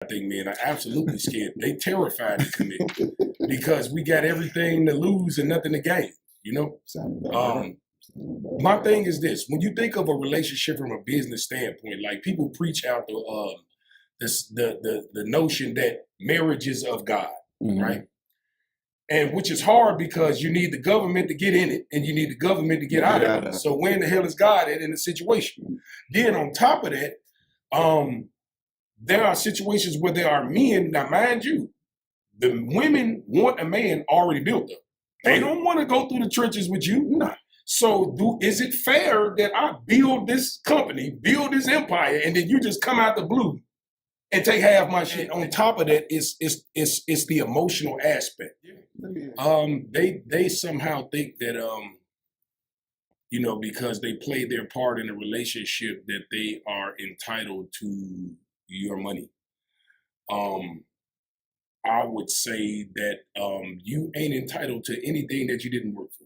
thing, man, are absolutely scared. They terrified to commit because we got everything to lose and nothing to gain, you know? My thing is this: when you think of a relationship from a business standpoint, like people preach out the notion that marriage is of God, right? And which is hard because you need the government to get in it and you need the government to get out of it. So where in the hell is God at in the situation? Then on top of that, there are situations where there are men, now mind you, the women want a man already built up. They don't want to go through the trenches with you. No. So is it fair that I build this company, build this empire, and then you just come out the blue and take half my shit? On top of that, it's the emotional aspect. They somehow think that you know, because they play their part in a relationship, that they are entitled to your money. I would say that you ain't entitled to anything that you didn't work for.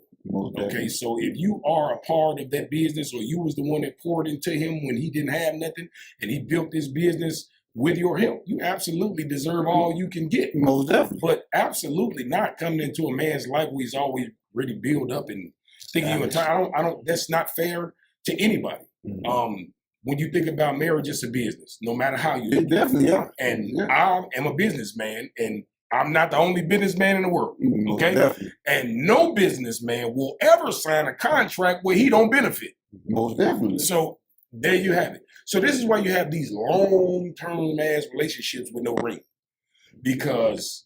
Okay, so if you are a part of that business, or you was the one that poured into him when he didn't have nothing, and he built this business with your help, you absolutely deserve all you can get. Most definitely. But absolutely not coming into a man's life where he's always really built up and thinking you entire. I don't. That's not fair to anybody. When you think about marriage, it's a business, no matter how you It definitely are. And I am a businessman, and I'm not the only businessman in the world, okay? Definitely. And no businessman will ever sign a contract where he don't benefit. Most definitely. So there you have it. So this is why you have these long-term ass relationships with no ring. Because,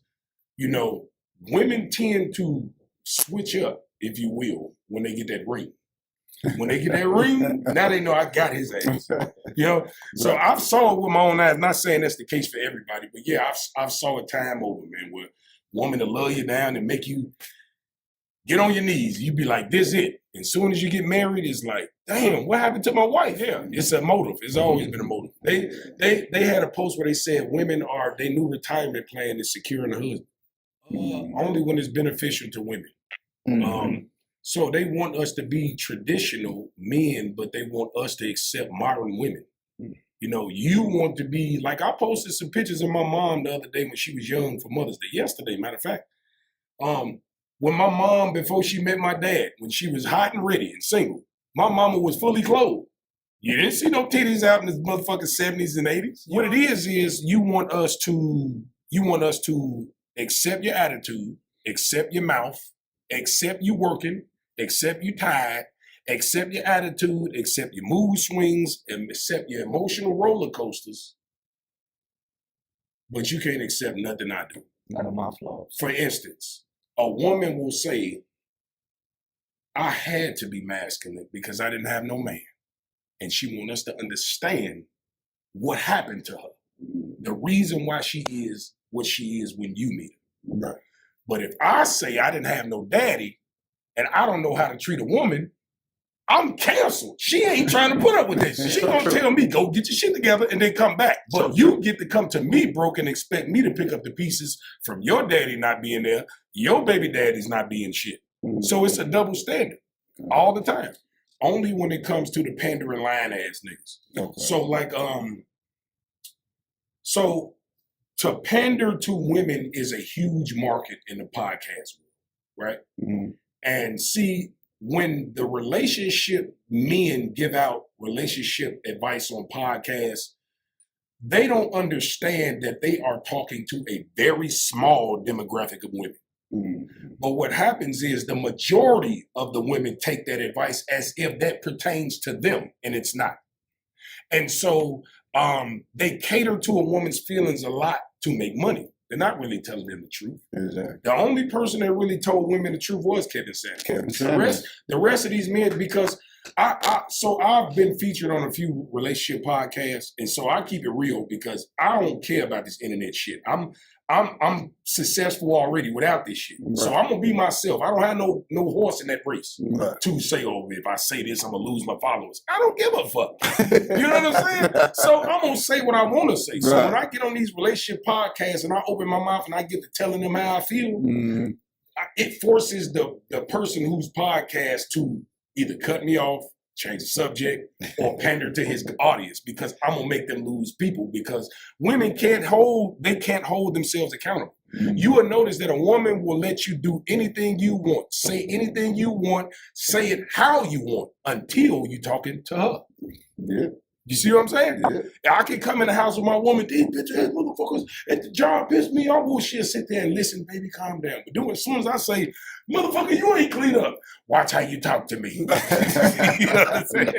you know, women tend to switch up, if you will, when they get that ring. When they get that ring, now they know I got his ass. You know? So I've saw it with my own eyes. Not saying that's the case for everybody, but yeah, I've saw it time over, man, where woman to love you down and make you get on your knees. You be like, this it. And as soon as you get married, it's like, damn, what happened to my wife? Yeah, it's a motive. It's always been a motive. They had a post where they said women are, their new retirement plan is securing a husband. Only when it's beneficial to women. So they want us to be traditional men, but they want us to accept modern women. You know, you want to be, like I posted some pictures of my mom the other day when she was young for Mother's Day, yesterday, matter of fact. When my mom, before she met my dad, when she was hot and ready and single, my mama was fully clothed. You didn't see no titties out in the motherfucking 70s and 80s. What it is you want us to accept your attitude, accept your mouth, accept you working, accept you tired, accept your attitude, accept your mood swings, and accept your emotional roller coasters. But you can't accept nothing I do. None of my flaws. For instance, a woman will say, I had to be masculine because I didn't have no man. And she wants us to understand what happened to her. The reason why she is what she is when you meet her. Right. But if I say I didn't have no daddy and I don't know how to treat a woman, I'm canceled. She ain't trying to put up with this. She gonna tell me, go get your shit together and then come back. But you get to come to me broke and expect me to pick up the pieces from your daddy not being there, your baby daddy's not being shit. So it's a double standard all the time. Only when it comes to the pandering lying ass niggas. Okay. So like, so to pander to women is a huge market in the podcast world, right? And see, when the relationship men give out relationship advice on podcasts, they don't understand that they are talking to a very small demographic of women. But what happens is the majority of the women take that advice as if that pertains to them, and it's not. And so they cater to a woman's feelings a lot to make money. They're not really telling them the truth. Exactly. The only person that really told women the truth was Kevin Samuels. The rest of these men, because I've been featured on a few relationship podcasts, and so I keep it real because I don't care about this internet shit. I'm successful already without this shit. Right. So I'm gonna be myself. I don't have no horse in that race to say, oh, if I say this, I'm gonna lose my followers. I don't give a fuck. You know what I'm saying? So I'm gonna say what I wanna say. So when I get on these relationship podcasts and I open my mouth and I get to telling them how I feel, it forces the person whose podcast to either cut me off, change the subject, or pander to his audience because I'm gonna make them lose people because women can't hold themselves accountable. You will notice that a woman will let you do anything you want, say anything you want, say it how you want until you're talking to her. Yeah. You see what I'm saying? Yeah. I can come in the house with my woman, these bitch ass motherfuckers at the job piss me off. Well, she'll sit there and listen, baby, calm down. But then as soon as I say, motherfucker, you ain't clean up, watch how you talk to me. You know what I'm saying?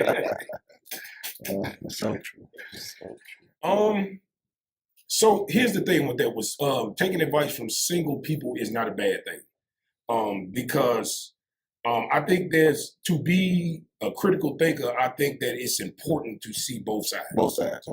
So true. So true. So here's the thing with that was taking advice from single people is not a bad thing. Because I think to be a critical thinker, I think that it's important to see both sides. Both sides.